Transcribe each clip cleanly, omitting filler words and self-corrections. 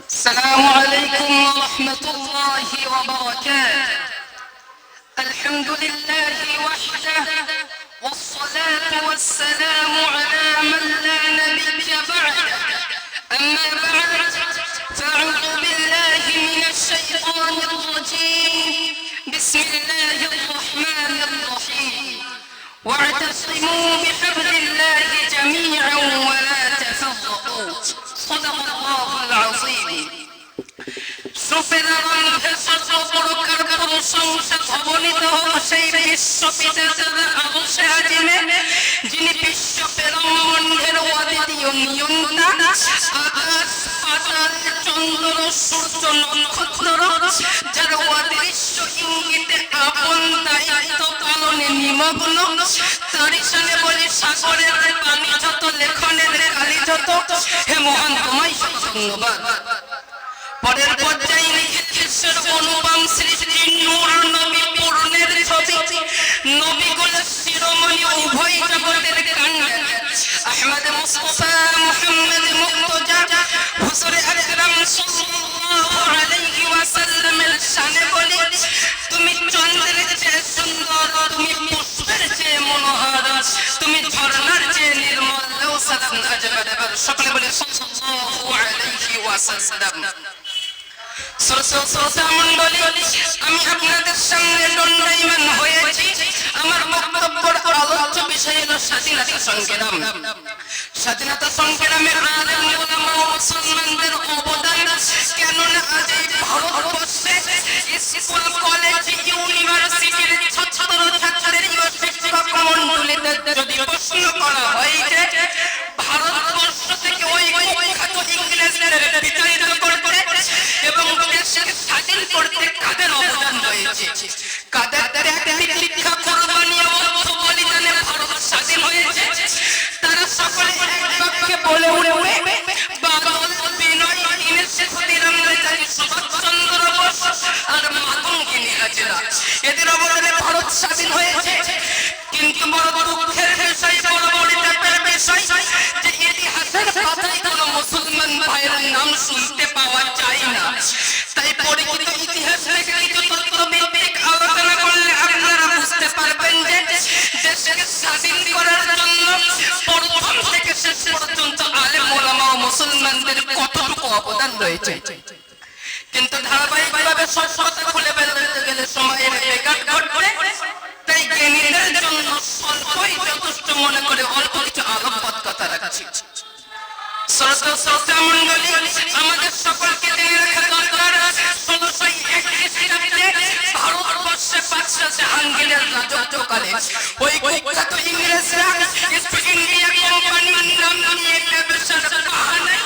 السلام عليكم ورحمة الله وبركاته. الحمد لله وحده والصلاة والسلام على من لا نبي بعده. أما بعد فأعوذ بالله من الشيطان الرجيم. بسم الله الرحمن الرحيم. واعتصموا بحبل الله جميعا ولا تفرقوا. صدق الله العظيم. যিনি বিশ্ব প্রেরণের অদ্বিতীয় নিয়ন্তা, আকাশ পাতাল চন্দ্র সূর্য নক্ষত্র যার অদৃশ্য ইঙ্গিতে আপন দায়িত্ব পালনে নিমগ্ন, তারই সামনে বলি সাগরের পানি যত, লেখনের কালি যত, হে মহান তোমায় ধন্যবাদ। পরের পর্যায়ে লিখেছেন অনুপম সৃষ্টি নূর নবী পূর্ণের ছবি, নবীগুলোর শিরোমণি উভয় জগতের কান্ডারি আহমদ মুস্তাফা মুহাম্মদ মুর্তজা হুজুরে আকরাম সাল্লাল্লাহু আলাইহি ওয়াসাল্লামের শানে বলি, তুমি চন্দ্রের চেয়ে সুন্দর, তুমি পুষ্পের চেয়ে মনোহর, তুমি ঝর্ণার চেয়ে নির্মল। লাউ সালাম আজবার সকলে বলি সাল্লাল্লাহু আলাইহি ওয়াসাল্লাম। আমি আপনাদের সামনে দণ্ডায়মান হয়েছি। আমার বক্তব্যের আলোচ্য বিষয় হলো স্বাধীনতা সংগ্রাম। স্বাধীনতা সংগ্রামের আলেম ওলামা ও মুসলমানদের অবদান, কেননা আজ এই ভারতবর্ষে স্কুল কলেজ ইউনিভার্সিটির ছাত্র ছাত্রীদের শিক্ষক মণ্ডলীদের যদি প্রশ্ন করা হয় যে ভারতবর্ষ থেকে ওই বিখ্যাত ইংরেজদের বিতাড়িত করতে এবং দেশকে স্বাধীন করতে কাদের অবদান রয়েছে, কাদের দ্বারা শিক্ষা কোরবানি ও বলিদানে ভারত স্বাধীন হয়েছে, তারা সকলে এক বাক্যে বলে উঠবে বাদল বিনয় দীনেশ ক্ষুদিরাম সুভাষচন্দ্র বোস আর মাতঙ্গিনী হাজরা, এদের অবদানে ভারত স্বাধীন হয়েছে। কিন্তু বড় দুঃখের বিষয়, বড় পরিতাপের বিষয় যে ইতিহাসের পাতায় কোনো মুসলমান ভাইয়ের নাম শুনতে পাওয়া যায় না। তাই পরিচিত ইতিহাস থেকে কিছু তথ্যভিত্তিক আলোচনা করলে আপনারা বুঝতে পারবেন যে দেশকে স্বাধীন করার জন্য প্রথম থেকে শেষ পর্যন্ত আলেম ওলামা ও মুসলমানদের কতটুকু অবদান রয়েছে। কিন্তু ধারাবাহিকভাবে সব কথা খুলে বেরোতে গেলে সময়ের বেকার ঘটবে, তাই জ্ঞানীদের জন্য স্বল্পই যথেষ্ট মনে করে অল্প কিছু আলোকপাত কথা রাখছি। শ্রোতা মণ্ডলী, আমাদের সকলকে জেনে রাখা দরকার 1631 খ্রিস্টাব্দে ভারতবর্ষে বাদশাহ জাহাঙ্গীরের রাজত্বকালে ওই কুখ্যাত ইংরেজরা ইস্ট ইন্ডিয়া কোম্পানির নাম নিয়ে ব্যবসার বাহানায়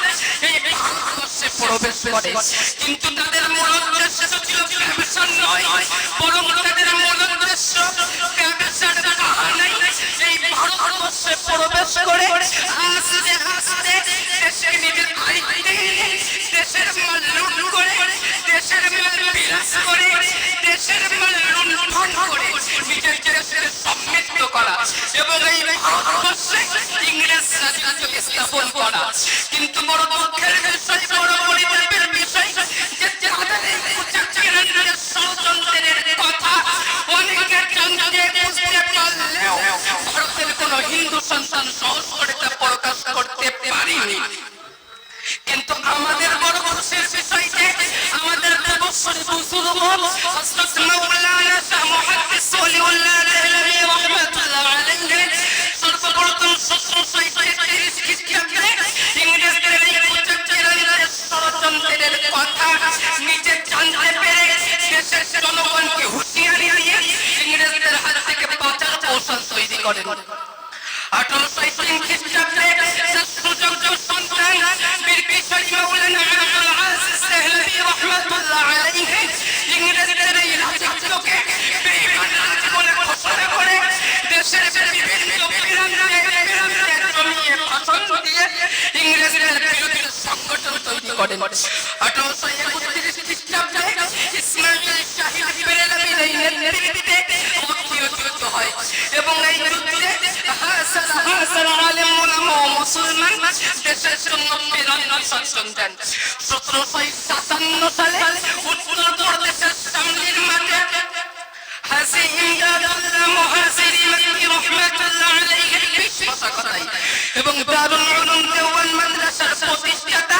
এই ভারতবর্ষে প্রবেশ করে। কিন্তু তাদের মূল উদ্দেশ্য ছিল ব্যবসা নয়, বরং তাদের মূল উদ্দেশ্য ব্যবসার বাহানায় এই ভারতবর্ষে প্রবেশ করে আস্তে আস্তে দেশের নিজের আইতে দেশের মাল লুট করে, দেশের মাল বিলাস করে, দেশের মাল লুণ্ঠন করে নিজের দেশের সমৃদ্ধ করা এবং এই ভারতবর্ষে ইংরেজ রাজত্ব স্থাপন করা। কিন্তু বড় দুঃখের বিষয়, বড় পরিতাপের বিষয় যে যাদের এই কুচাকিরানির ষড়যন্ত্রের কথা অনেকে জানতে বুঝতে পারলেও ভারতের কোন হিন্দু সন্তান সাহস করে তা প্রকাশ করতে পারেনি। কিন্তু আমাদের বড় খুশির বিষয় যে আমাদের তপস্বী বুজুর্গ হযরত মাওলানা শাহ মুহাদ্দিস ওলিউল্লাহ দেহলভী রাহমাতুল্লাহ আলাইহি সর্বপ্রথম 1733 খ্রিস্টাব্দে ইংরেজদের এই কুচাকিরানির ষড়যন্ত্রের কথা নিজে জানতে পেরে দেশের জনগণকে হুঁশিয়ারি দিয়ে ইংরেজদের হাত থেকে বাঁচার কৌশল তৈরি করেন। 1803 খ্রিস্টাব্দে সুযোগ্য সন্তান বীর কিশোর মাওলানা আব্দুল আজিজ দেহলভী রাহমাতুল্লাহ আলাইহি ইংরেজদের এই রাজত্বকে বেঈমান রাজ বলে ঘোষণা করে দেশের বিভিন্ন পিরামিডে জমিয়ে ভাষণ দিয়ে ইংরেজদের বিরুদ্ধে সংগঠন তৈরি করেন। 1831 খ্রিস্টাব্দে ইসমাইল শাহী বেরেলভীর নেতৃত্বে যুদ্ধ হয় এবং এই যুদ্ধে হাসান আলেম ওলামা মুসলমান দেশের জন্য প্রাণ বিসর্জন দেন। 1757 সালে উত্তরপ্রদেশের শামলির মাঠে হাজী ইমদাদুল্লাহ মুহাজিরি মক্কি রাহমাতুল্লাহ আলাইহির বিশ্বাসকতায় এবং দারুল উলুম দেওবন্দ মাদ্রাসার প্রতিষ্ঠাতা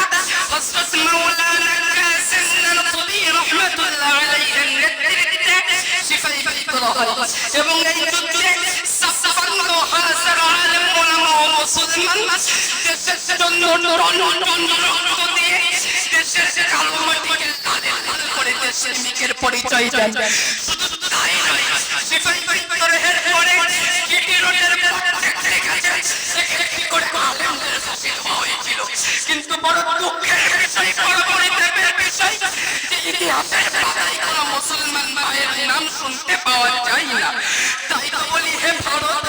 হযরত মাওলানা কাসিম নানতুবি রাহমাতুল্লাহ আলাইহির নেতৃত্বে সিপাহী বিদ্রোহ এবং এই যুদ্ধে 56,000 আলেম ওলামা ও মুসলমান দেশের জন্য রক্ত দিয়ে দেশের কালো মাটিকে লাল করে দেশের মিকের পরিচয় দেন। শুধু তাই নয়, সিপাহী বিদ্রোহের পরে জিটি রোডের প্রত্যেকটি কাছে একটি করে আলেমদের শাসিত হয়েছিল। কিন্তু বড় দুঃখের বিষয়, বড় পরিতাপের বিষয় যে ইতিহাসের পাতায় কোনো মুসলমান ভাইয়ের নাম শুনতে পাওয়া যায় না। তাই তো বলি, হে ভারত,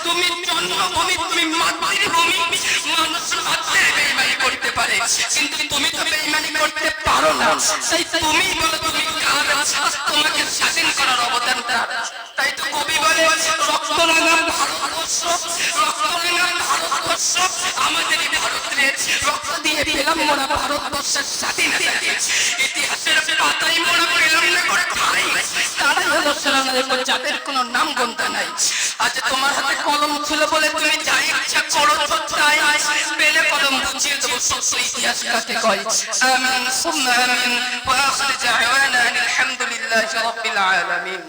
তুমি জন্মভূমি, তুমি মাতৃভূমি, মানুষ মাত্রের বেঈমানি করতে পারে, কিন্তু তুমি তো বেঈমানি করতে পারো না। তাই তুমি বলো, তুমি কার? তোমাকে স্বাধীন করার অবদান কার? তাই তো কবি বলে, রক্ত রাঙা ভারতবর্ষ, রক্ত রাঙা ভারতবর্ষ আমাদের ভারতের রক্ত দিয়ে পেলাম মোরা ভারতবর্ষের স্বাধীনতা। ইতিহাসের পাতায় মোরা পেলাম না কোথায়? তারাই হলো সেনাদের যাদের কোনো নাম গন্তা নাই। আজ তোমার হাতে কলম ছিল বলে তুমি যা ইচ্ছা করো, তাই পেলে কলম বুঝিয়ে দেবো। সত্য ইতিহাস কাকে কয়? আমিন সুম্মা আমিন ওয়া আখিরু দাওয়ানা আলহামদুলিল্লাহি রাব্বিল আলামিন।